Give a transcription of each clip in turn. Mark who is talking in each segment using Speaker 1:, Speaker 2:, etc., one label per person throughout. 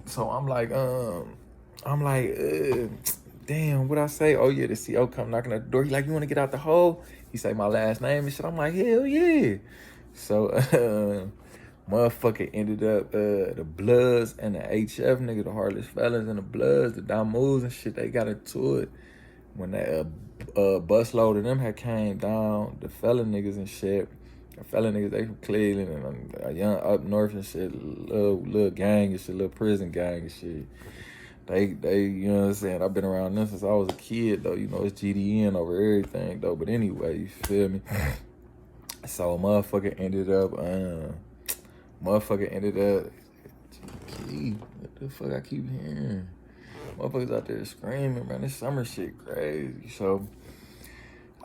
Speaker 1: So I'm like, damn, what I say? Oh yeah, the CO come knocking at the door. He like, you want to get out the hole? He say my last name and shit. I'm like, hell yeah. So motherfucker ended up the Bloods and the HF nigga, the Heartless Felons and the Bloods, the Damus and shit. They got into it when that busload of them had came down. The felon niggas and shit. The felon niggas, they from Cleveland and a young up north and shit, little gang and shit, little prison gang and shit. They, you know what I'm saying? I've been around them since I was a kid, though. You know, it's GDN over everything, though. But anyway, you feel me? So motherfucker ended up, what the fuck I keep hearing? Motherfuckers out there screaming, man. This summer shit crazy. So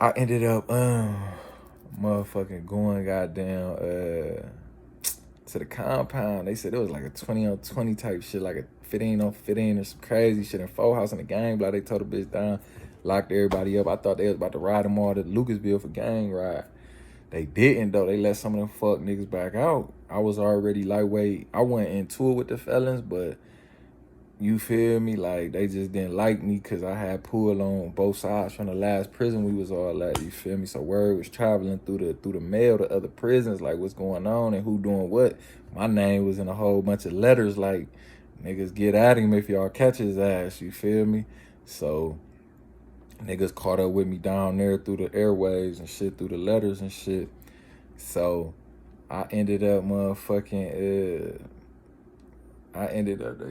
Speaker 1: I ended up, motherfucking going goddamn, to the compound. They said it was like a 20 on 20 type shit, like a 15 on 15 or some crazy shit in Full House in the gang block. They tore the bitch down, locked everybody up. I thought they was about to ride them all to Lucasville for gang ride. They didn't though. They let some of them fuck niggas back out. I was already lightweight. I went into it with the felons, but you feel me? Like they just didn't like me because I had pull on both sides from the last prison we was all at. You feel me? So word was traveling through the mail to other prisons, like what's going on and who doing what. My name was in a whole bunch of letters, like niggas get at him if y'all catch his ass. You feel me? So niggas caught up with me down there through the airwaves and shit, through the letters and shit. So I ended up they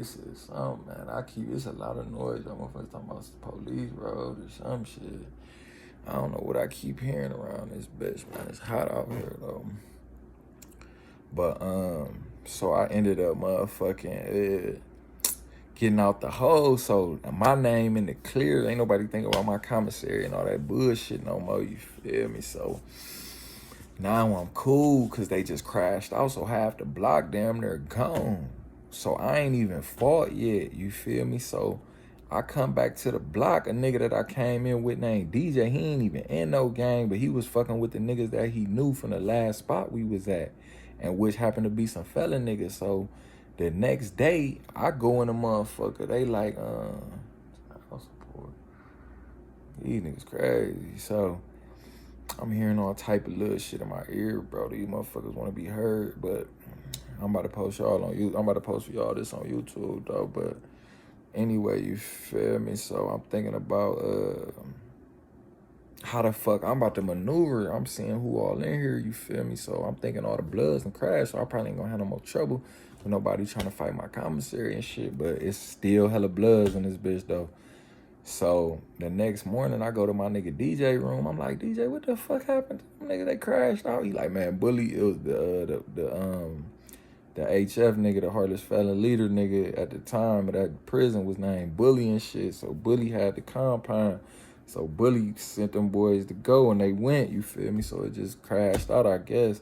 Speaker 1: said something, man. It's a lot of noise. That motherfuckers talking about the police road or some shit. I don't know what I keep hearing around this bitch, man. It's hot out here, though. But, so I ended up getting out the hole. So my name in the clear. Ain't nobody think about my commissary and all that bullshit no more. You feel me? So now I'm cool because they just crashed out. So half the block damn near gone. So I ain't even fought yet. You feel me? So I come back to the block. A nigga that I came in with named DJ. He ain't even in no gang, but he was fucking with the niggas that he knew from the last spot we was at, and which happened to be some felon niggas. So the next day, I go in the motherfucker. They like, house support. These niggas crazy. So I'm hearing all type of little shit in my ear, bro. These motherfuckers want to be heard, but I'm about to post y'all on you. I'm about to post for y'all this on YouTube, though. But anyway, you feel me? So I'm thinking about how the fuck I'm about to maneuver. I'm seeing who all in here, you feel me? So I'm thinking all the Bloods and crash, so I probably ain't gonna have no more trouble with nobody trying to fight my commissary and shit, but it's still hella Bloods in this bitch, though. So the next morning, I go to my nigga DJ room. I'm like, DJ, what the fuck happened? Nigga, they crashed out. He like, man, Bully, it was the HF nigga, the Heartless Felon leader nigga at the time of that prison was named Bully and shit. So Bully had the compound. So Bully sent them boys to go and they went, you feel me? So it just crashed out, I guess.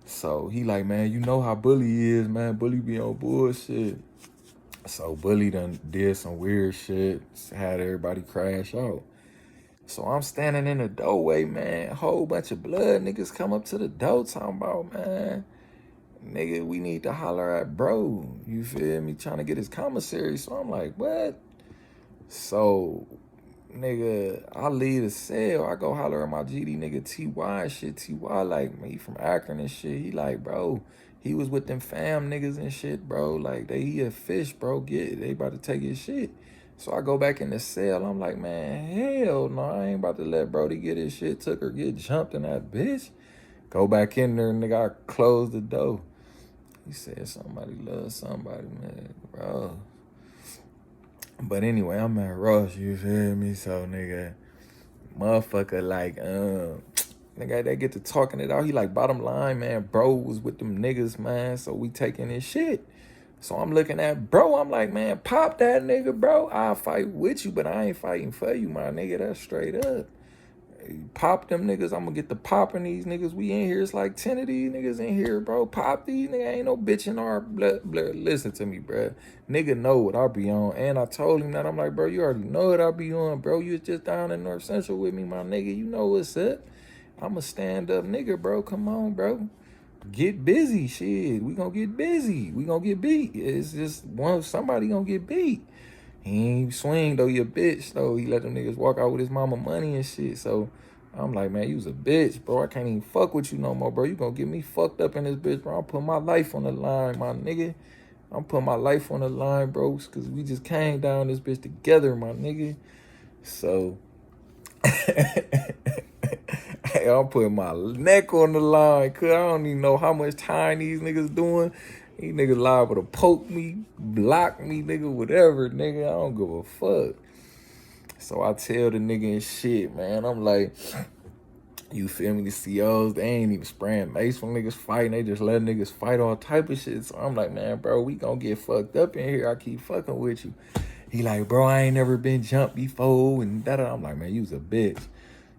Speaker 1: So he like, man, you know how Bully is, man. Bully be on bullshit. So Bully done did some weird shit, had everybody crash out. So I'm standing in the doorway, man. A whole bunch of blood niggas come up to the door talking about, man, nigga, we need to holler at bro. You feel me? Trying to get his commissary. So I'm like, what? So, nigga, I leave the cell. I go holler at my GD nigga TY and shit. TY like me from Akron and shit. He like, bro, he was with them fam niggas and shit, bro. Like, he a fish, bro. They about to take his shit. So I go back in the cell. I'm like, man, hell no. I ain't about to let Brody get his shit took or get jumped in that bitch. Go back in there, nigga. I closed the door. He said somebody loves somebody, man, bro. But anyway, I'm at Ross, you feel me? So, nigga, motherfucker, like, nigga, they get to talking it out. He like, bottom line, man, bro was with them niggas, man, so we taking his shit. So I'm looking at bro, I'm like, man, pop that nigga, bro. I'll fight with you, but I ain't fighting for you, my nigga. That's straight up. Pop them niggas, I'm gonna get the popping these niggas. We in here, it's like 10 of these niggas in here, bro. Pop these niggas, ain't no bitch in our blood. Listen to me, bro. Nigga know what I be on. And I told him that, I'm like, bro, you already know what I be on, bro. You was just down in North Central with me, my nigga. You know what's up. I'm a stand up nigga, bro. Come on, bro. get busy. Shit, we gonna get busy. We gonna get beat. It's just somebody gonna get beat. He ain't swing though, you a bitch though. He let them niggas walk out with his mama money and shit. So I'm like, man, you was a bitch, bro. I can't even fuck with you no more, bro. You gonna get me fucked up in this bitch, bro. I'm putting my life on the line, my nigga. I'm putting my life on the line, bro, because we just came down this bitch together, my nigga. So hey, I'm putting my neck on the line, cause I don't even know how much time these niggas doing. These niggas liable to poke me, block me, nigga, whatever, nigga. I don't give a fuck. So I tell the nigga and shit, man. I'm like, you feel me? The COs, they ain't even spraying mace when niggas fighting. They just let niggas fight all type of shit. So I'm like, man, bro, we gonna get fucked up in here. I keep fucking with you. He like, bro, I ain't never been jumped before and da-da. I'm like, man, you was a bitch.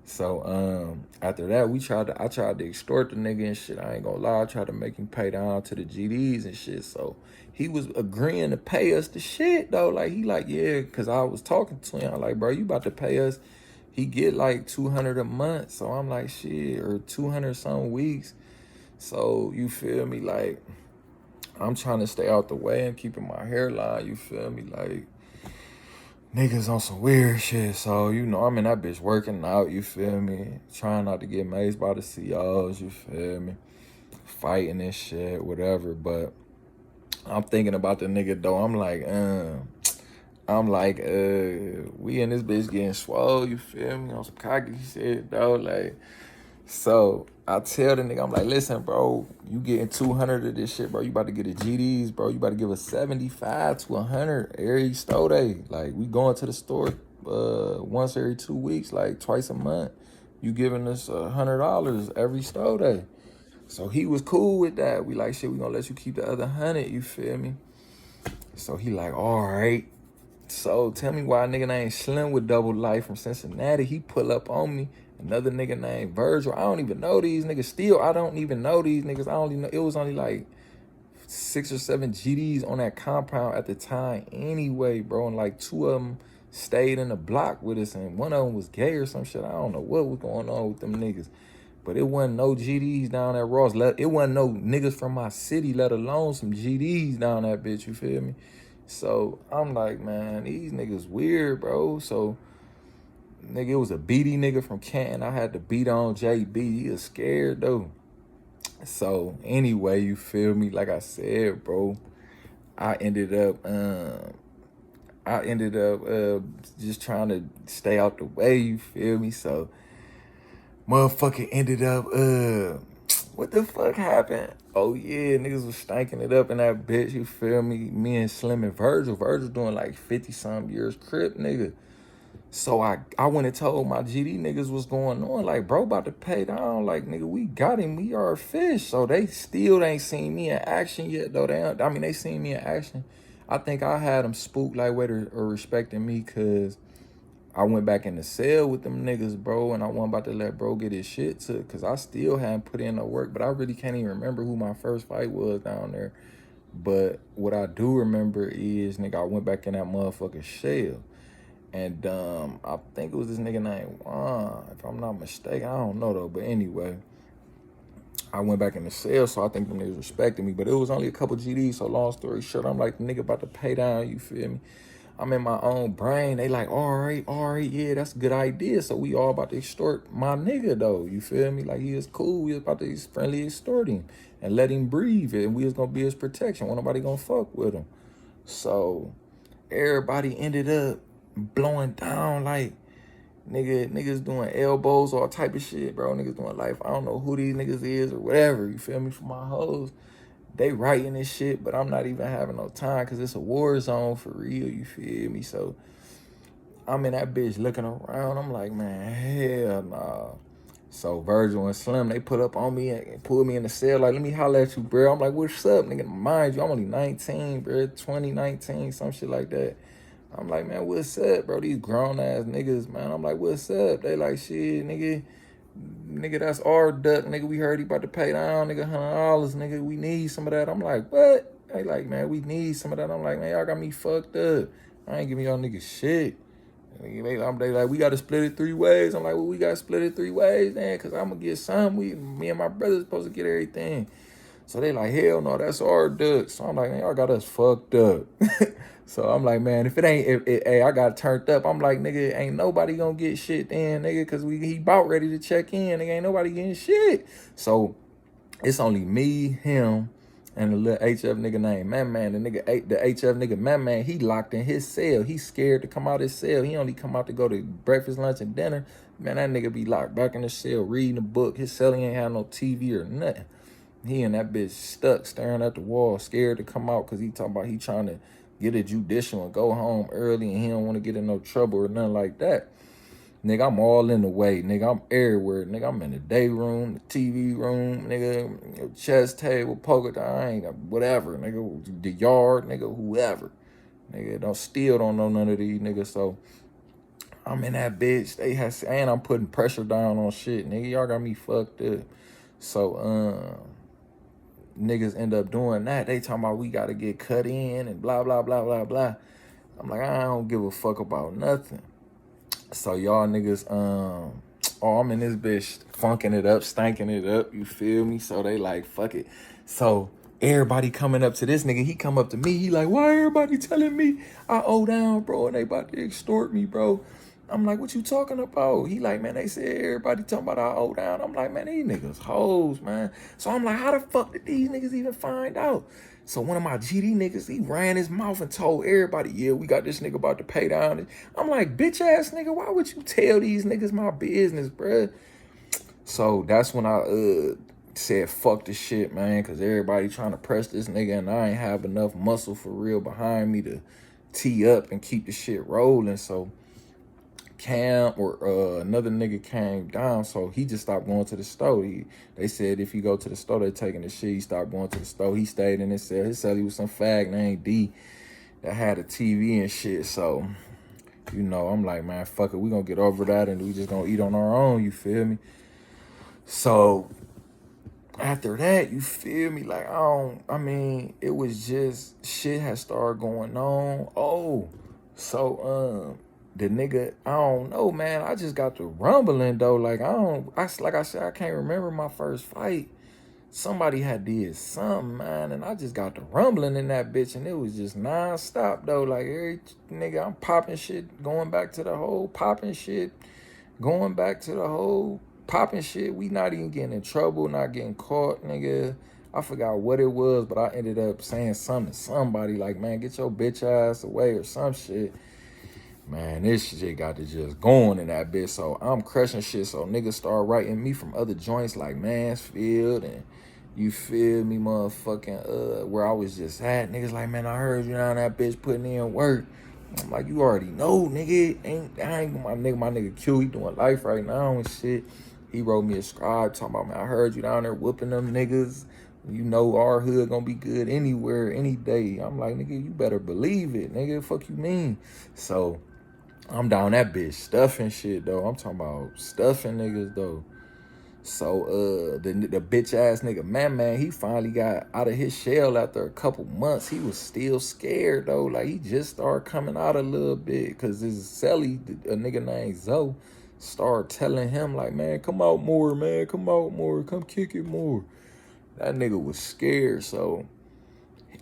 Speaker 1: So after that, I tried to extort the nigga and shit. I ain't gonna lie, I tried to make him pay down to the GDs and shit. So he was agreeing to pay us the shit though. Like he like, yeah, cause I was talking to him. I'm like, bro, you about to pay us. He get like 200 a month. So I'm like, shit, or 200 some weeks. So you feel me? Like I'm trying to stay out the way and keeping my hairline, you feel me? Like niggas on some weird shit. So, you know, I'm in that bitch working out, you feel me? Trying not to get mazed by the COs, you feel me? Fighting and shit, whatever. But I'm thinking about the nigga though. I'm like, we in this bitch getting swole, you feel me? On some cocky shit though. Like, so I tell the nigga, I'm like, listen, bro, you getting 200 of this shit, bro. You about to get a GDs, bro. You about to give us 75 to 100 every store day. Like, we going to the store once every 2 weeks, like twice a month. You giving us $100 every store day. So he was cool with that. We like, shit, we gonna let you keep the other 100, you feel me? So he like, all right. So tell me why a nigga named Slim with Double Life from Cincinnati, he pull up on me. Another nigga named Virgil. I don't even know these niggas. Still, I don't even know these niggas. I don't even know. It was only like 6 or 7 GDs on that compound at the time anyway, bro. And like 2 of them stayed in the block with us, and one of them was gay or some shit. I don't know what was going on with them niggas. But it wasn't no GDs down at Ross. It wasn't no niggas from my city, let alone some GDs down that bitch, you feel me? So I'm like, man, these niggas weird, bro. So nigga, it was a BD nigga from Canton. I had to beat on JB. He was scared though. So anyway, you feel me? Like I said, bro, I ended up just trying to stay out the way, you feel me? So motherfucker ended up what the fuck happened? Oh yeah, niggas was stanking it up in that bitch, you feel me? Me and Slim and Virgil doing like 50-something years crip, nigga. So I went and told my GD niggas what's going on. Like, bro, about to pay down. Like, nigga, we got him. We are fish. So they still ain't seen me in action yet, though. They seen me in action. I think I had them spooked, like, way or respecting me, because I went back in the cell with them niggas, bro, and I wasn't about to let bro get his shit took, because I still hadn't put in no work. But I really can't even remember who my first fight was down there. But what I do remember is, nigga, I went back in that motherfucking shell. And I think it was this nigga named Juan, if I'm not mistaken. I don't know though. But anyway, I went back in the cell, so I think them niggas respected me. But it was only a couple GDs, so long story short, I'm like, the nigga about to pay down, you feel me? I'm in my own brain. They like, all right, yeah, that's a good idea. So we all about to extort my nigga though, you feel me? Like, he is cool. We was about to friendly extort him and let him breathe. And we was gonna be his protection. Wasn't nobody gonna fuck with him. So everybody ended up blowing down, like, niggas doing elbows, all type of shit, bro. Niggas doing life. I don't know who these niggas is or whatever, you feel me? For my hoes, they writing this shit, but I'm not even having no time, because it's a war zone for real, you feel me? So I'm in that bitch looking around. I'm like, man, hell nah. So Virgil and Slim, they put up on me and pulled me in the cell, like, let me holler at you, bro. I'm like, what's up, nigga? Mind you, I'm only 19, bro, 2019, some shit like that. I'm like, man, what's up, bro? These grown-ass niggas, man. I'm like, what's up? They like, shit, nigga, that's our duck, nigga. We heard he about to pay down, nigga, $100, nigga. We need some of that. I'm like, what? They like, man, we need some of that. I'm like, man, y'all got me fucked up. I ain't giving y'all niggas shit. They like, we got to split it 3 ways. I'm like, well, we got to split it 3 ways, then, because I'm going to get some. Me and my brother supposed to get everything. So they like, hell no, that's our duck. So I'm like, man, y'all got us fucked up. So I'm like, man, if it ain't, hey, I got turned up. I'm like, nigga, ain't nobody gonna get shit then, nigga, cause he about ready to check in. Nigga, ain't nobody getting shit. So it's only me, him, and the little HF nigga named Man. The HF nigga Man, he locked in his cell. He scared to come out his cell. He only come out to go to breakfast, lunch, and dinner. Man, that nigga be locked back in the cell reading a book. His cell, he ain't have no TV or nothing. He and that bitch stuck staring at the wall, scared to come out because he talking about he trying to get a judicial and go home early and he don't want to get in no trouble or nothing like that. Nigga, I'm all in the way. Nigga, I'm everywhere. Nigga, I'm in the day room, the TV room, nigga, chess table, poker, I ain't got whatever. Nigga, the yard, nigga, whoever. Nigga, don't know none of these niggas. So I'm in that bitch. And I'm putting pressure down on shit. Nigga, y'all got me fucked up. So, niggas end up doing that. They talking about we gotta get cut in and blah, blah, blah, blah, blah. I'm like, I don't give a fuck about nothing. So y'all niggas, I'm in this bitch funking it up, stanking it up, you feel me? So they like, fuck it. So everybody coming up to this nigga, he come up to me, he like, why everybody telling me I owe down, bro, and they about to extort me, bro? I'm like, what you talking about? He like, man, they said everybody talking about I owe down. I'm like, man, these niggas hoes, man. So I'm like, how the fuck did these niggas even find out? So one of my GD niggas, he ran his mouth and told everybody, yeah, we got this nigga about to pay down. I'm like, bitch ass nigga, why would you tell these niggas my business, bruh? So that's when I said, fuck this shit, man, because everybody trying to press this nigga and I ain't have enough muscle for real behind me to tee up and keep the shit rolling. So Cam or another nigga came down, so he just stopped going to the store. They said if you go to the store, they taking the shit. He stopped going to the store. He stayed in his cell. His cell, he was some fag named D that had a TV and shit. So, you know, I'm like, man, fuck it. We gonna get over that and we just gonna eat on our own, you feel me? So, after that, you feel me? Like, it was just, shit had started going on. Oh, so, the nigga, I don't know, man. I just got the rumbling though. Like like I said, I can't remember my first fight. Somebody had did something, man, and I just got the rumbling in that bitch, and it was just non-stop though. Like every nigga, I'm popping shit, going back to the whole popping shit, going back to the whole popping shit. We not even getting in trouble, not getting caught, nigga. I forgot what it was, but I ended up saying something to somebody like, man, get your bitch ass away or some shit. Man, this shit got to just going in that bitch. So I'm crushing shit. So niggas start writing me from other joints like Mansfield and you feel me, motherfucking where I was just at. Niggas like, man, I heard you down that bitch putting in work. I'm like, you already know, nigga. I ain't my nigga Q, he doing life right now and shit. He wrote me a scribe talking about, man, I heard you down there whooping them niggas. You know our hood gonna be good anywhere, any day. I'm like, nigga, you better believe it, nigga. Fuck you mean? So I'm down that bitch stuffing shit though. I'm talking about stuffing niggas though. So the bitch ass nigga Man, he finally got out of his shell after a couple months. He was still scared though. Like he just started coming out a little bit because his celly, a nigga named Zoe, started telling him like, man, come out more, man, come out more, come kick it more. That nigga was scared, so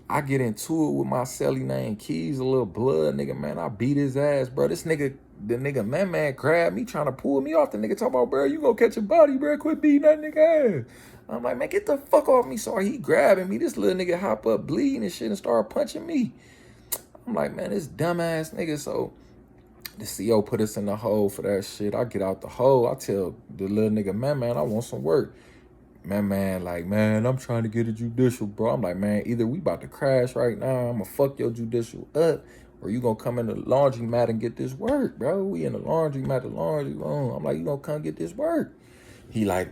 Speaker 1: I get into it with my celly named Keys, a little blood nigga, man. I beat his ass, bro. This nigga, the nigga Man grabbed me, trying to pull me off. The nigga talking about, bro, you gonna catch a body, bro. Quit beating that nigga ass. I'm like, man, get the fuck off me. So he grabbing me. This little nigga hop up bleeding and shit and start punching me. I'm like, man, this dumbass nigga. So the CO put us in the hole for that shit. I get out the hole. I tell the little nigga, man, I want some work. Man, like, man, I'm trying to get a judicial, bro. I'm like, man, either we about to crash right now, I'm gonna fuck your judicial up, or you gonna come in the laundry mat and get this work, bro. We in the laundry mat, the laundry room. I'm like, you gonna come get this work? He like,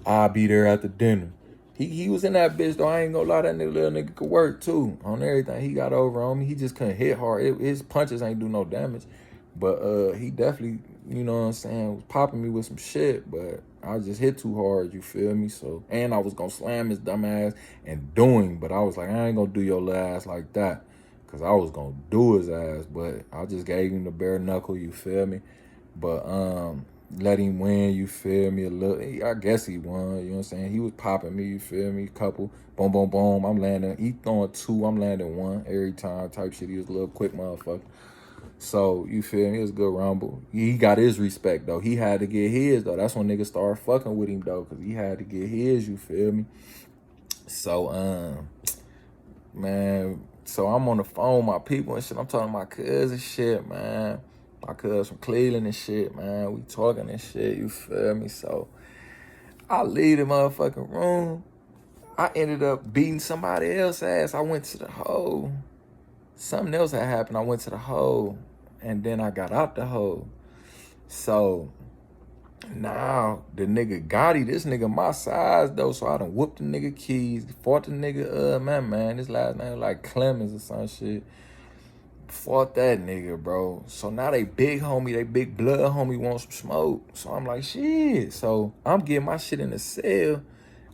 Speaker 1: I'll be there at the dinner. He was in that bitch, though. I ain't gonna lie, that little nigga could work, too, on everything. He got over on me. He just couldn't hit hard. His punches ain't do no damage. But he definitely, you know what I'm saying, was popping me with some shit, but I just hit too hard, you feel me? So, and I was gonna slam his dumb ass and do him, but I was like, I ain't gonna do your little ass like that, because I was gonna do his ass, but I just gave him the bare knuckle, you feel me? But let him win, you feel me? A little, I guess he won, you know what I'm saying? He was popping me, you feel me? Couple, boom, boom, boom. I'm landing. He throwing 2, I'm landing 1 every time type shit. He was a little quick motherfucker. So, you feel me? It was a good rumble. He got his respect, though. He had to get his, though. That's when niggas started fucking with him, though, because he had to get his, you feel me? So, man, so I'm on the phone with my people and shit. I'm talking to my cousin shit, man. My cousin from Cleveland and shit, man. We talking and shit, you feel me? So I leave the motherfucking room. I ended up beating somebody else's ass. I went to the hole. Something else had happened. I went to the hole. And then I got out the hole. So now the nigga Gotti, this nigga my size though. So I done whooped the nigga Keys. Fought the nigga, man. This last name was like Clemens or some shit. Fought that nigga, bro. So now they big homie, they big blood homie want some smoke. So I'm like, shit. So I'm getting my shit in the cell.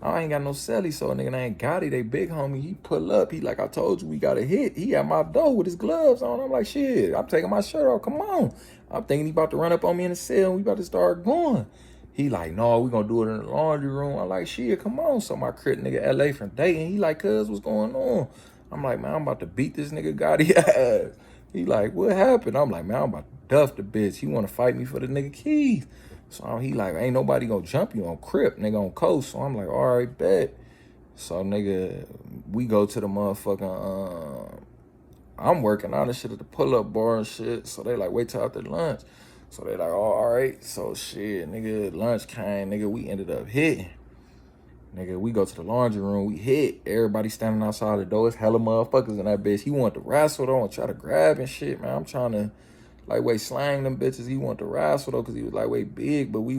Speaker 1: I ain't got no celly, so a nigga named Gotti, they big homie, he pull up. He like, I told you we got a hit. He at my door with his gloves on. I'm like, shit, I'm taking my shirt off. Come on. I'm thinking he about to run up on me in the cell and we about to start going. He like, no, we gonna do it in the laundry room. I'm like, shit, come on. So my crit nigga LA from Dayton, he like, cuz, what's going on? I'm like, man, I'm about to beat this nigga Gotti ass. He like, what happened? I'm like, man, I'm about to duff the bitch. He want to fight me for the nigga Keys. So he like, ain't nobody gonna jump you on Crip, nigga, on Coast. So I'm like, all right, bet. So, nigga, we go to the motherfucking, I'm working on this shit at the pull-up bar and shit. So they like, wait till after lunch. So they like, oh, all right. So shit, nigga, lunch came, nigga, we ended up hitting. Nigga, we go to the laundry room, we hit. Everybody standing outside the door. It's hella motherfuckers in that bitch. He wanted to wrestle though and try to grab and shit, man. I'm trying to lightweight slang them bitches. He wanted to wrestle though because he was lightweight big, but we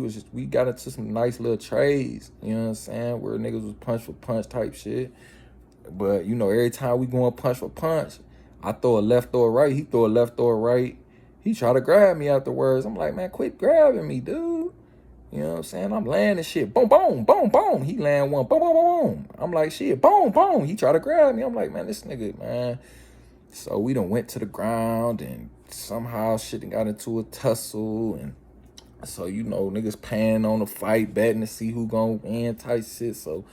Speaker 1: got into some nice little trades, you know what I'm saying, where niggas was punch for punch type shit. But, you know, every time we going punch for punch, I throw a left, throw a right. He throw a left, throw a right. He try to grab me afterwards. I'm like, man, quit grabbing me, dude. You know what I'm saying? I'm landing shit. Boom, boom, boom, boom. He land one. Boom, boom, boom, boom. I'm like, shit. Boom, boom. He try to grab me. I'm like, man, this nigga, man. So we done went to the ground and somehow shit and got into a tussle. And so, you know, niggas paying on the fight, betting to see who gonna win type shit. So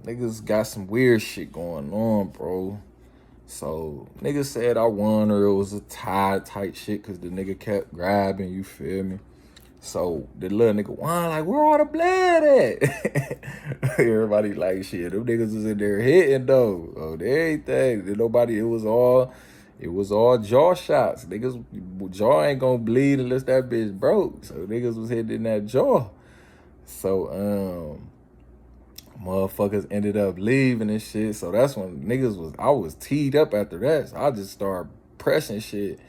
Speaker 1: niggas got some weird shit going on, bro. So niggas said I won or it was a tie type shit because the nigga kept grabbing, you feel me? So the little nigga won, like, where all the blood at? Everybody like, shit, them niggas was in there hitting though. Oh, everything. Nobody, it was all jaw shots. Niggas, jaw ain't gonna bleed unless that bitch broke. So niggas was hitting that jaw. So, motherfuckers ended up leaving and shit. So that's when I was teed up after that. So I just started pressing shit.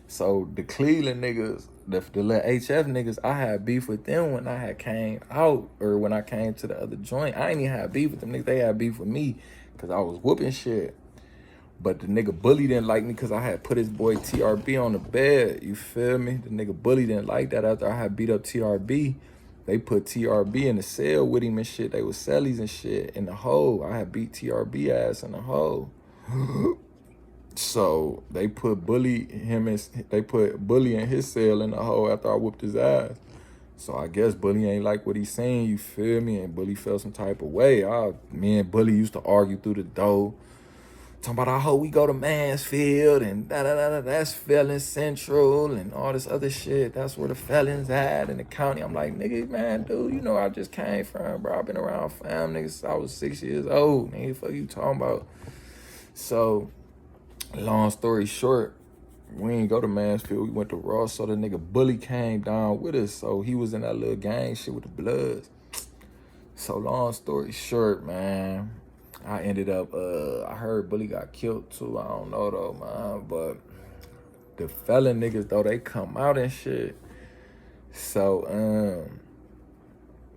Speaker 1: So the Cleveland niggas, the little HF niggas, I had beef with them when I had came out or when I came to the other joint. I ain't even had beef with them niggas. They had beef with me because I was whooping shit. But the nigga Bully didn't like me because I had put his boy TRB on the bed. You feel me? The nigga Bully didn't like that after I had beat up TRB. They put TRB in the cell with him and shit. They was cellies and shit in the hole. I had beat TRB ass in the hole. So they put Bully in his cell in the hole after I whooped his ass. So I guess Bully ain't like what he saying, you feel me? And Bully felt some type of way. Me and Bully used to argue through the door. Talking about, I hope we go to Mansfield and that's Felon Central and all this other shit. That's where the felons at in the county. I'm like, nigga, man, dude, you know I just came from, bro. I've been around fam niggas since I was 6 years old. Nigga, fuck you talking about? So, long story short, we ain't go to Mansfield. We went to Ross. So the nigga Bully came down with us. So he was in that little gang shit with the Bloods. So long story short, man, I ended up, I heard Bully got killed too. I don't know though, man. But the felon niggas though, they come out and shit. So,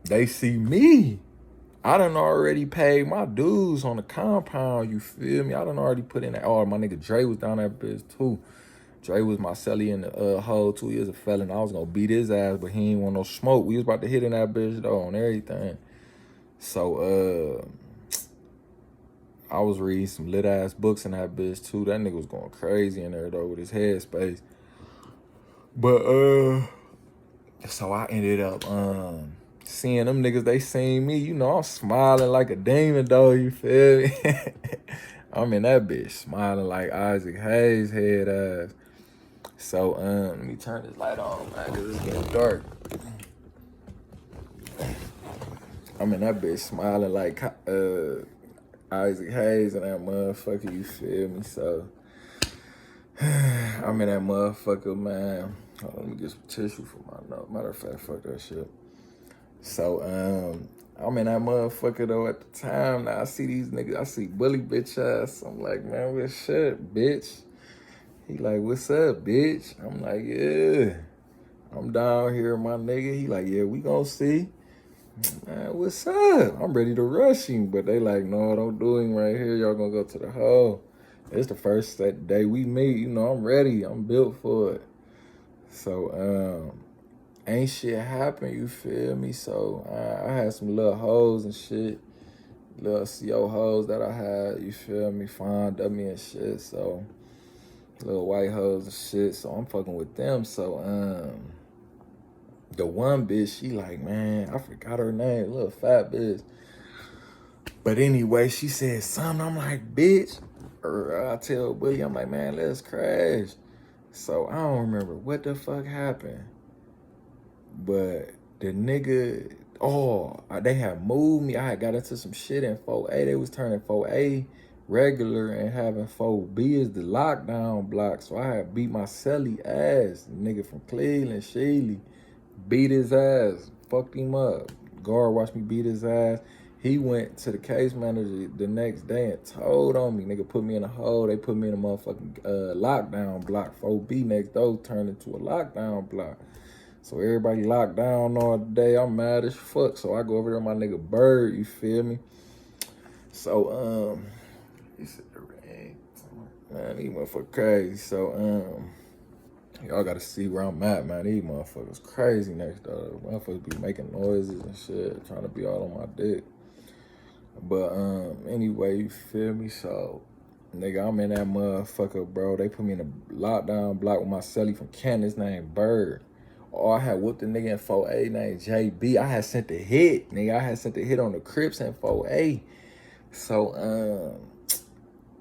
Speaker 1: they see me. I done already paid my dues on the compound, you feel me? I done already put in that. Oh, my nigga Dre was down that bitch too. Dre was my celly in the hole 2 years a felon. I was gonna beat his ass, but he ain't want no smoke. We was about to hit in that bitch though on everything. So, I was reading some lit ass books in that bitch too. That nigga was going crazy in there though with his headspace. But So I ended up seeing them niggas, they seen me, you know, I'm smiling like a demon though, you feel me? I'm in that bitch smiling like Isaac Hayes head ass. So let me turn this light on, man, cause it's getting dark. I'm in that bitch smiling like Isaac Hayes and that motherfucker, you feel me? So I'm in that motherfucker, man. Hold on, let me get some tissue for my nose. Matter of fact, fuck that shit. So I'm in that motherfucker though at the time. Now I see these niggas, I see Bully bitch ass. I'm like, man, what's up, bitch? He like, what's up, bitch? I'm like, yeah. I'm down here, my nigga. He like, yeah, we gonna see. Man, what's up? I'm ready to rush him, but they like, no, don't do him right here. Y'all gonna go to the hole. It's the first day we meet. You know, I'm ready. I'm built for it. So ain't shit happen. You feel me? So I had some little hoes and shit, little CO hoes that I had. You feel me? Fond of me and shit. So little white hoes and shit. So I'm fucking with them. So the one bitch, she like, man, I forgot her name, little fat bitch. But anyway, she said something. I'm like, bitch. Or I tell Willie, I'm like, man, let's crash. So I don't remember what the fuck happened. But the nigga, they had moved me. I had got into some shit in 4A. They was turning 4A regular and having 4B as the lockdown block. So I had beat my celly ass. The nigga from Cleveland, Sheely, beat his ass, fucked him up. Guard watched me beat his ass. He went to the case manager the next day and told on me. Nigga put me in a hole. They put me in a motherfucking lockdown block. 4B next door turned into a lockdown block. So everybody locked down all day. I'm mad as fuck. So I go over there with my nigga Bird, you feel me? So, he said, man, these motherfuckers crazy. So, y'all gotta see where I'm at, man. These motherfuckers crazy next door. Motherfuckers be making noises and shit, trying to be all on my dick. But, anyway, you feel me? So, nigga, I'm in that motherfucker, bro. They put me in a lockdown block with my celly from Candace named Bird. I had whooped the nigga in 4A named JB. I had sent the hit, nigga. I had sent the hit on the Crips in 4A. So,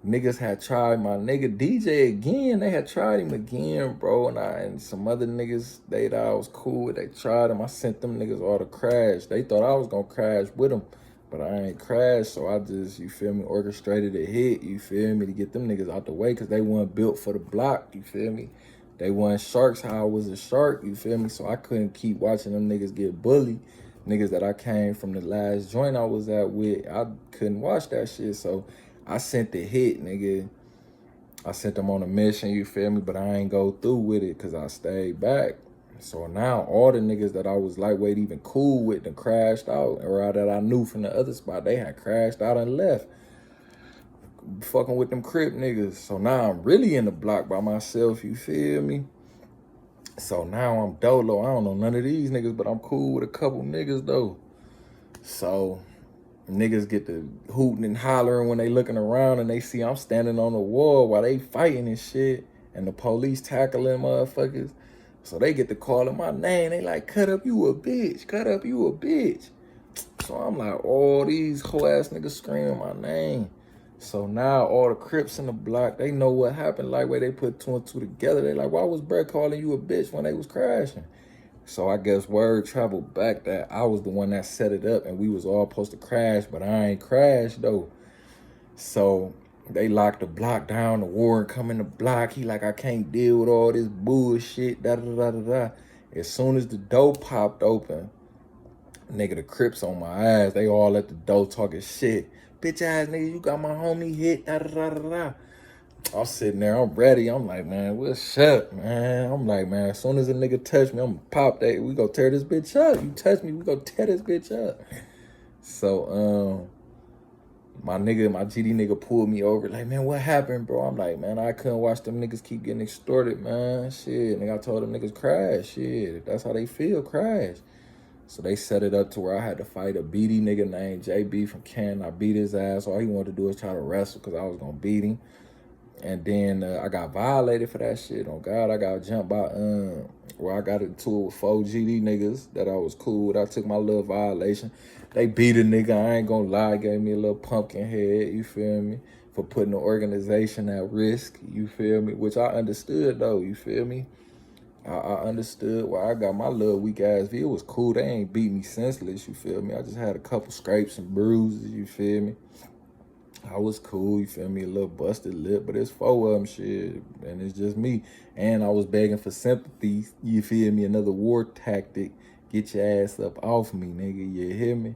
Speaker 1: niggas had tried my nigga DJ again. They had tried him again, bro. And some other niggas they thought I was cool with. They tried him. I sent them niggas all to crash. They thought I was gonna crash with them, but I ain't crashed. So I just, you feel me, orchestrated a hit, you feel me, to get them niggas out the way because they weren't built for the block, you feel me. They weren't sharks how I was a shark, you feel me? So I couldn't keep watching them niggas get bullied. Niggas that I came from the last joint I was at with, I couldn't watch that shit. So I sent the hit, nigga. I sent them on a mission, you feel me? But I ain't go through with it because I stayed back. So now all the niggas that I was lightweight even cool with and crashed out, or that I knew from the other spot, they had crashed out and left. Fucking with them Crip niggas. So now I'm really in the block by myself, you feel me? So now I'm dolo. I don't know none of these niggas, but I'm cool with a couple niggas though. So niggas get to hooting and hollering when they looking around and they see I'm standing on the wall while they fighting and shit, and the police tackling motherfuckers. So they get to calling my name. They like, cut up, you a bitch. Cut up, you a bitch. So I'm like, all these whole ass niggas screaming my name. So now all the Crips in the block, they know what happened. Like, where they put two and two together. They like, why was Brett calling you a bitch when they was crashing? So I guess word traveled back that I was the one that set it up and we was all supposed to crash, but I ain't crashed though. So they locked the block down, the warden come in the block. He like, I can't deal with all this bullshit, da-da-da-da-da. As soon as the door popped open, nigga, the Crips on my ass. They all at the door talking shit. Bitch ass nigga, you got my homie hit, da-da-da-da-da. I'm sitting there, I'm ready. I'm like, man, what's up, man? I'm like, man, as soon as a nigga touch me, I'm gonna pop that. We gonna tear this bitch up. You touch me, we gonna tear this bitch up. So, my GD nigga pulled me over. Like, man, what happened, bro? I'm like, man, I couldn't watch them niggas keep getting extorted, man. Shit, nigga, I told them niggas crash. Shit, if that's how they feel, crash. So they set it up to where I had to fight a BD nigga named JB from Canton. I beat his ass. All he wanted to do was try to wrestle because I was gonna beat him. And then I got violated for that shit. On God, I got jumped by where I got into it with 4 GD niggas that I was cool with. I took my little violation. They beat a nigga, I ain't gonna lie, gave me a little pumpkin head, you feel me? For putting the organization at risk, you feel me? Which I understood though, you feel me? I understood why I got my little weak ass view. It was cool. They ain't beat me senseless, you feel me? I just had a couple scrapes and bruises, you feel me? I was cool, you feel me? A little busted lip, but it's 4 of them shit, and it's just me. And I was begging for sympathy, you feel me? Another war tactic. Get your ass up off me, nigga, you hear me?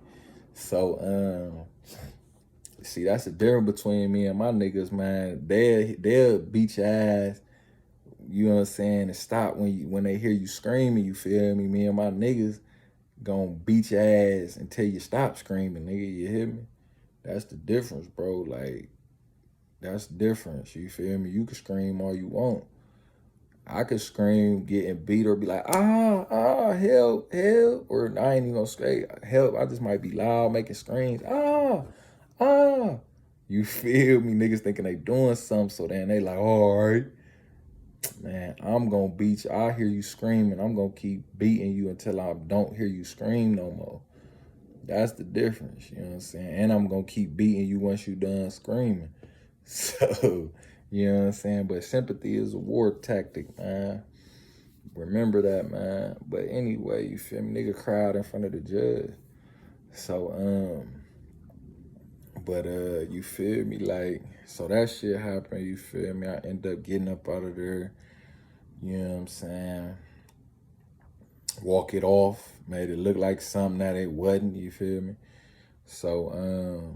Speaker 1: So, see, that's the difference between me and my niggas, man. They'll beat your ass, you know what I'm saying, and stop when they hear you screaming, you feel me? Me and my niggas gonna beat your ass until you stop screaming, nigga, you hear me? That's the difference, bro. Like, that's the difference, you feel me? You can scream all you want. I could scream getting beat or be like, help, help. Or I ain't even gonna say help. I just might be loud, making screams. You feel me? Niggas thinking they doing something, so then they like, all right. Man, I'm gonna beat you. I hear you screaming. I'm gonna keep beating you until I don't hear you scream no more. That's the difference, you know what I'm saying? And I'm gonna keep beating you once you done screaming. So, you know what I'm saying? But sympathy is a war tactic, man. Remember that, man. But anyway, you feel me? Nigga cried in front of the judge. So, you feel me? Like, so that shit happened, you feel me? I end up getting up out of there, you know what I'm saying? Walk it off, made it look like something that it wasn't, you feel me? So,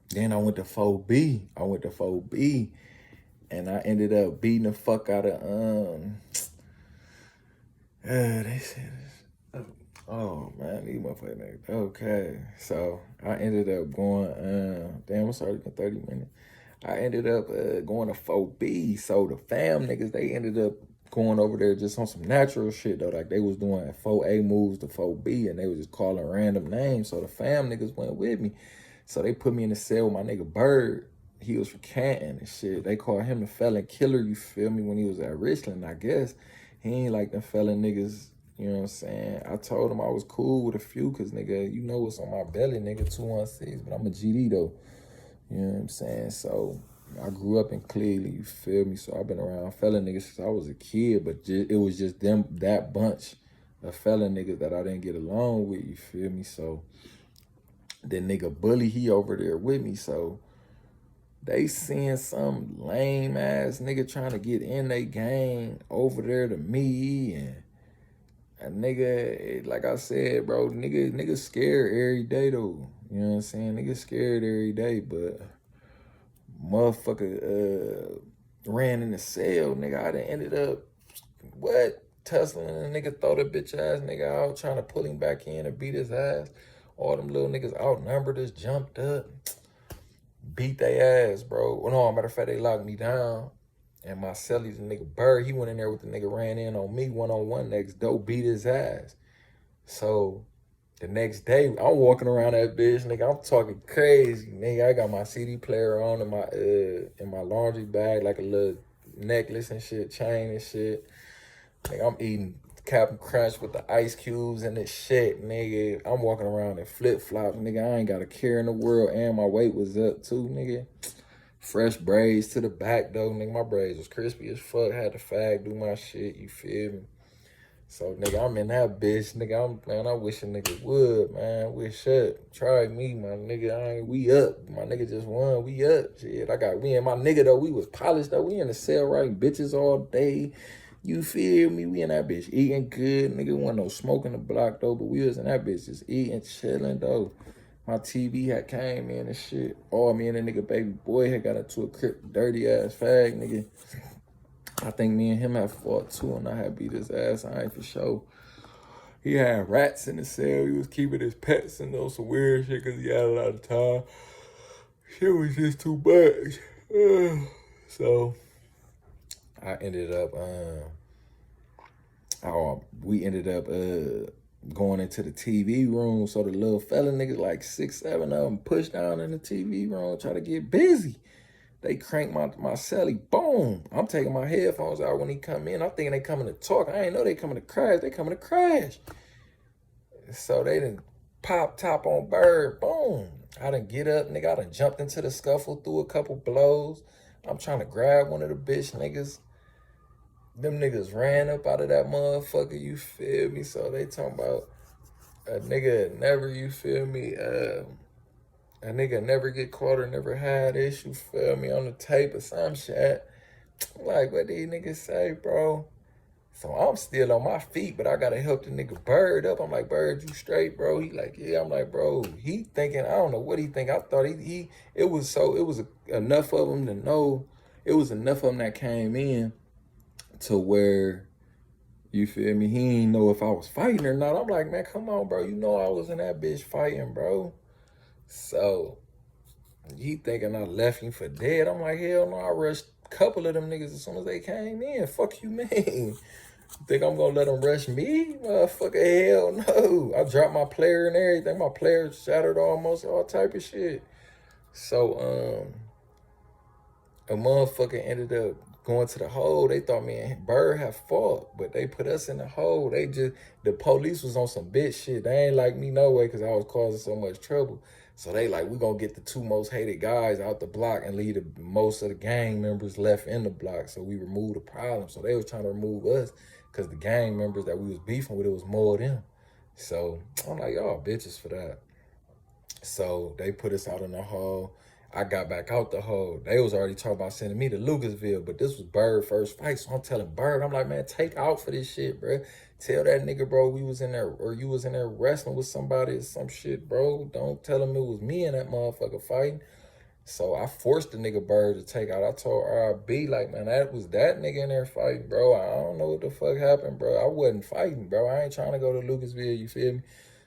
Speaker 1: then I went to 4B. And I ended up beating the fuck out of, they said, oh man, these motherfuckers niggas. Okay, so I ended up going, damn, I'm sorry, 30 minutes. I ended up going to 4B. So the fam niggas, they ended up going over there just on some natural shit though. Like they was doing 4A moves to 4B and they was just calling random names. So the fam niggas went with me. So they put me in the cell with my nigga Bird. He was from Canton and shit. They called him the felon killer, you feel me, when he was at Richland, I guess. He ain't like them felon niggas, you know what I'm saying? I told him I was cool with a few, cause nigga, you know what's on my belly, nigga, 216, but I'm a GD though. You know what I'm saying? So I grew up in Cleveland, you feel me? So I've been around felon niggas since I was a kid, but it was just them, that bunch of felon niggas that I didn't get along with, you feel me? So the nigga Bully, he over there with me, so they seeing some lame ass nigga trying to get in they gang over there to me, and a nigga, like I said, bro, nigga scared every day though. You know what I'm saying? Nigga scared every day, but motherfucker ran in the cell, nigga. I done ended up, tussling, and a nigga throw the bitch ass nigga out, trying to pull him back in and beat his ass. All them little niggas outnumbered us, jumped up, beat they ass, bro. Well, no, matter of fact, they locked me down. And my cellies, the nigga Bird, he went in there with the nigga, ran in on me one-on-one next door, beat his ass. So the next day, I'm walking around that bitch, nigga, I'm talking crazy, nigga. I got my CD player on in my laundry bag, like a little necklace and shit, chain and shit. Nigga, I'm eating Captain Crunch with the ice cubes and this shit, nigga. I'm walking around in flip-flops, nigga. I ain't got a care in the world, and my weight was up too, nigga. Fresh braids to the back, though, nigga. My braids was crispy as fuck. Had the fag do my shit, you feel me? So, nigga, I'm in that bitch, nigga. Man, I wish a nigga would, man. Wish up. Try me, my nigga. We up. My nigga just won. We up. Shit, we and my nigga, though, we was polished, though. We in the cell writing bitches all day. You feel me? We in that bitch eating good. Nigga, wasn't no smoking the block, though, but we was in that bitch just eating, chilling, though. My TV had came in and shit. All me and the nigga baby boy had got into a dirty ass fag, nigga. I think me and him had fought too, and I had beat his ass. I ain't for sure. He had rats in the cell. He was keeping his pets and those some weird shit because he had a lot of time. Shit was just too much. So I ended up, we ended up going into the TV room. So the little fella niggas, like 6, 7 of them, pushed down in the TV room, try to get busy. They crank my celly. Boom. I'm taking my headphones out when he come in. I'm thinking they coming to talk. I ain't know they coming to crash. They coming to crash. So they done pop top on Bird. Boom. I done get up, nigga. I done jumped into the scuffle, threw a couple blows. I'm trying to grab one of the bitch niggas. Them niggas ran up out of that motherfucker, you feel me? So they talking about a nigga never, you feel me? A nigga never get caught or never had issue, feel me, on the tape or some shit. Like, what these niggas say, bro? So I'm still on my feet, but I gotta help the nigga Bird up. I'm like, Bird, you straight, bro? He like, yeah. I'm like, bro, he thinking, I don't know what he think. I thought it was enough of them to know. It was enough of them that came in to where, you feel me, he ain't know if I was fighting or not. I'm like, man, come on, bro. You know I was in that bitch fighting, bro. So he thinking I left him for dead. I'm like, hell no, I rushed a couple of them niggas as soon as they came in. Fuck you, man. You think I'm gonna let them rush me? Motherfucker, hell no. I dropped my player and everything. My player shattered almost all type of shit. So, a motherfucker ended up going to the hole. They thought me and Bird had fought, but they put us in the hole. The police was on some bitch shit. They ain't like me no way because I was causing so much trouble. So they like, we gonna get the two most hated guys out the block and leave most of the gang members left in the block. So we removed the problem. So they was trying to remove us because the gang members that we was beefing with, it was more of them. So I'm like, y'all bitches for that. So they put us out in the hole. I got back out the hole. They was already talking about sending me to Lucasville, but this was Bird first fight. So I'm telling Bird, I'm like, man, take out for this shit, bro. Tell that nigga, bro, we was in there, or you was in there wrestling with somebody or some shit, bro. Don't tell him it was me and that motherfucker fighting. So I forced the nigga Bird to take out. I told RB, like, man, that was that nigga in there fighting, bro. I don't know what the fuck happened, bro. I wasn't fighting, bro. I ain't trying to go to Lucasville, you feel me?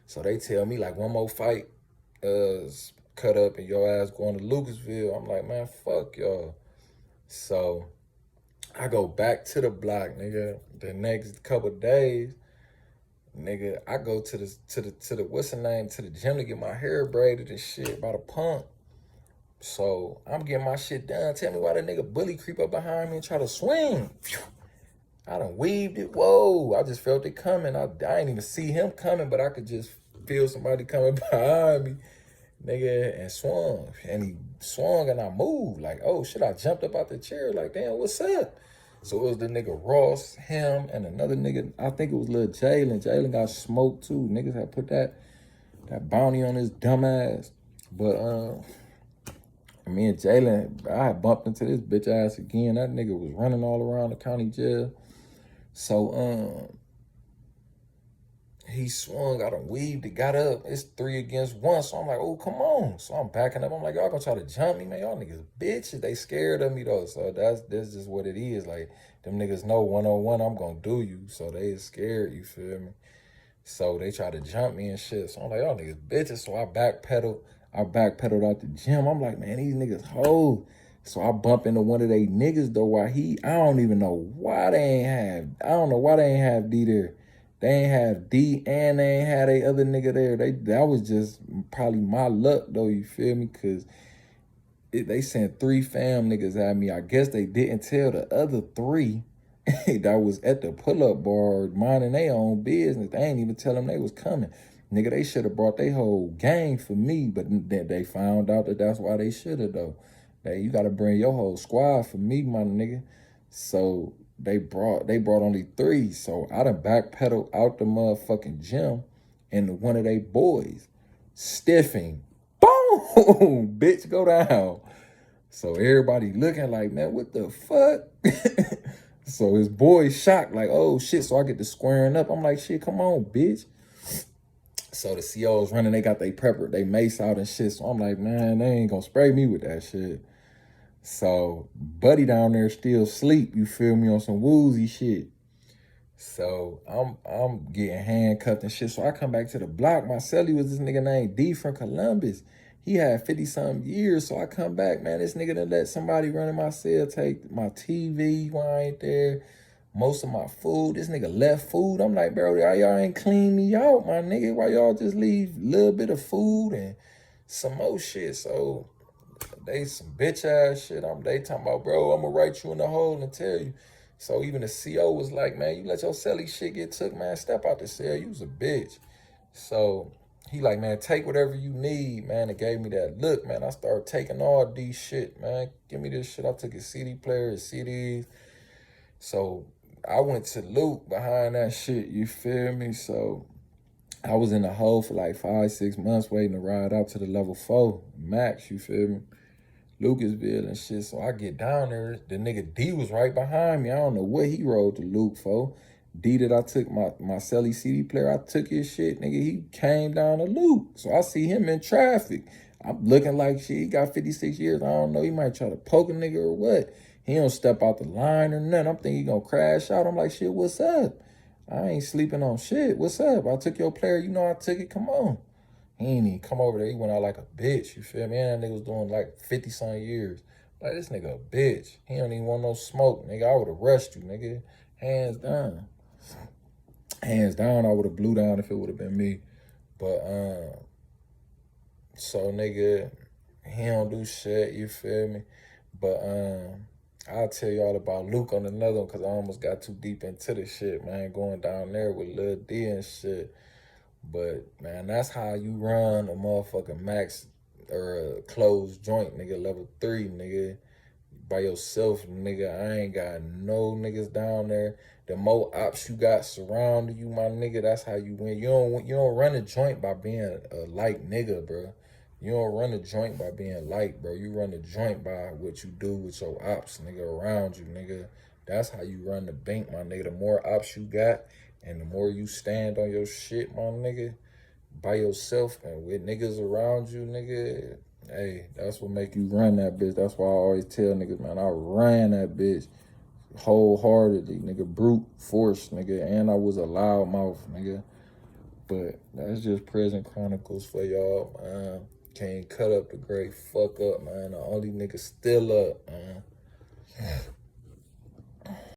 Speaker 1: So they tell me, like, one more fight, cut up and your ass going to Lucasville. I'm like, man, fuck y'all. So I go back to the block, nigga. The next couple of days, nigga, I go to the what's the name, to the gym to get my hair braided and shit by the pump. So I'm getting my shit done. Tell me why that nigga Bully creep up behind me and try to swing. I done weaved it. Whoa, I just felt it coming. I didn't even see him coming, but I could just feel somebody coming behind me. Nigga, and swung. And he swung and I moved. Like, oh shit, I jumped up out the chair. Like, damn, what's up? So it was the nigga Ross, him, and another nigga, I think it was Lil Jalen. Jalen got smoked too. Niggas had put that bounty on his dumb ass. But me and Jalen, I had bumped into this bitch ass again. That nigga was running all around the county jail. So he swung, I done weaved, it got up. It's 3 against 1. So I'm like, oh, come on. So I'm backing up. I'm like, y'all gonna try to jump me, man. Y'all niggas bitches. They scared of me though. So that's just what it is. Like, them niggas know 101, I'm gonna do you. So they scared, you feel me? So they try to jump me and shit. So I'm like, y'all niggas bitches. So I backpedaled out the gym. I'm like, man, these niggas hoes. So I bump into one of they niggas though while I don't even know why they ain't have D there. They ain't have D and they ain't had a other nigga there. That was just probably my luck though, you feel me? Cause they sent 3 fam niggas at me. I guess they didn't tell the other 3 that was at the pull-up bar minding their own business. They ain't even tell them they was coming. Nigga, they should have brought their whole gang for me, but then they found out that that's why they should have though. You gotta bring your whole squad for me, my nigga. So they brought only 3. So I done backpedaled out the motherfucking gym and one of they boys stiffing. Boom! Bitch, go down. So everybody looking like, man, what the fuck? So his boy shocked, like, oh shit. So I get to squaring up. I'm like, shit, come on, bitch. So the CO's running, they got they prepper, they mace out and shit. So I'm like, man, they ain't gonna spray me with that shit. So Buddy down there still asleep, you feel me, on some woozy shit. So I'm getting handcuffed and shit. So I come back to the block. My celly was this nigga named D from Columbus. He had 50-something years. So I come back, man, this nigga done let somebody run in my cell, take my TV when I ain't there, most of my food. This nigga left food. I'm like, bro, y'all ain't clean me out, my nigga. Why y'all just leave a little bit of food and some more shit? So they some bitch ass shit. They talking about, bro, I'm gonna write you in the hole and tell you. So even the CO was like, man, you let your celly shit get took, man, step out the cell. You was a bitch. So he like, man, take whatever you need, man. It gave me that look, man. I started taking all these shit, man. Give me this shit. I took his CD player, his CDs. So I went to Luke behind that shit, you feel me? So I was in the hole for like 5-6 months waiting to ride out to the level 4 max, you feel me? Lucasville and shit. So I get down there. The nigga D was right behind me. I don't know what he rode to Luke for. D that I took my Celly CD player, I took his shit, nigga. He came down to Luke. So I see him in traffic. I'm looking like shit. He got 56 years. I don't know. He might try to poke a nigga or what. He don't step out the line or nothing. I'm thinking he gonna crash out. I'm like, shit, what's up? I ain't sleeping on shit. What's up? I took your player. You know I took it. Come on. He ain't even come over there. He went out like a bitch. You feel me? And that nigga was doing like 50-some years. Like, this nigga a bitch. He don't even want no smoke, nigga. I would have rushed you, nigga. Hands down. Hands down, I would have blew down if it would have been me. But, so, nigga, he don't do shit, you feel me? But, I'll tell y'all about Luke on another one because I almost got too deep into the shit, man. Going down there with Lil D and shit. But, man, that's how you run a motherfucking max or a closed joint, nigga, level 3, nigga. By yourself, nigga. I ain't got no niggas down there. The more ops you got surrounding you, my nigga, that's how you win. You don't run a joint by being a light nigga, bro. You don't run a joint by being light, bro. You run a joint by what you do with your ops, nigga, around you, nigga. That's how you run the bank, my nigga. The more ops you got and the more you stand on your shit, my nigga, by yourself and with niggas around you, nigga, hey, that's what make you run that bitch. That's why I always tell niggas, man, I ran that bitch wholeheartedly, nigga, brute force, nigga, and I was a loud mouth, nigga. But that's just Prison Chronicles for y'all, man. Can't cut up the great fuck up, man. The only nigga still up, man.